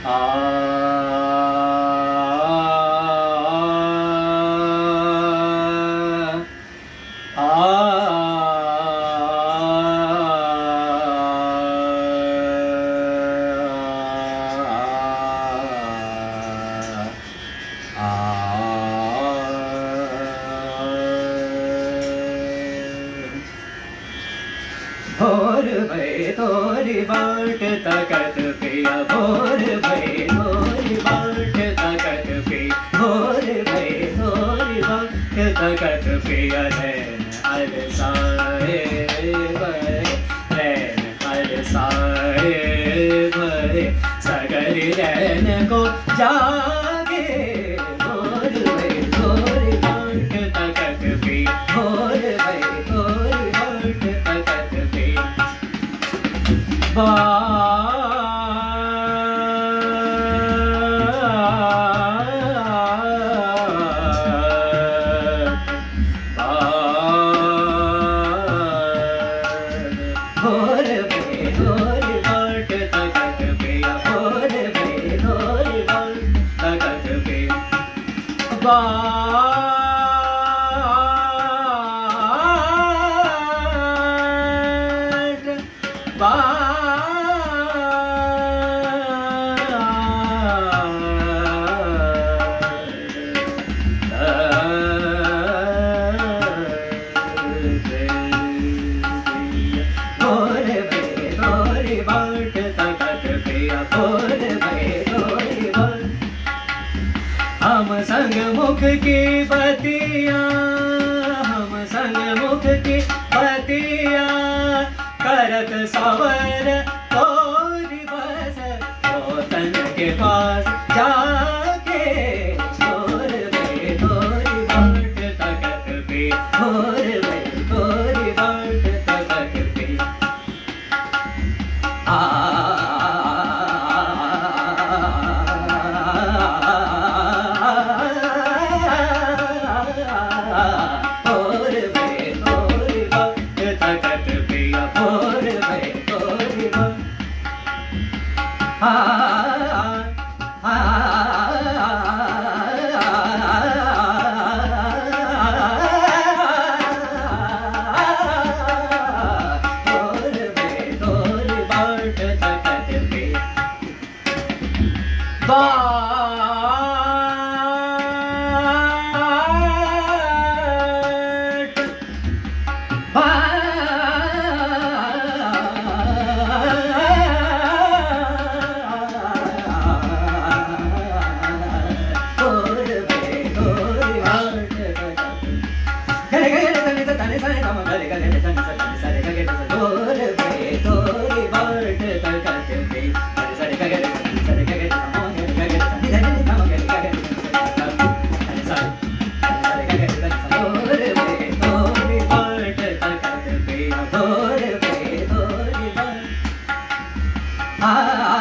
आ भोर भई तोरी बाट तकत पिया भोर भई तोरी बाट तकत पिया भोर भई तोरी बाट तकत पिया रैन अलसाए भय रैन अलसाए भय सगरी रैन को जागे भोर भई तोरी बाट तकत पिया भोर भई तोरी बाट तकत पिया भोर भई तोरी बाट तकत पिया भोर भई तोरी बाट तकत पिया हम संग मुख की बतिया हम संग मुख की बतिया करत सवर तोरी बस तन के पास जाके भोर भई तोरी बाट तकत पे भोर भई तोरी बाट तकत पे Ah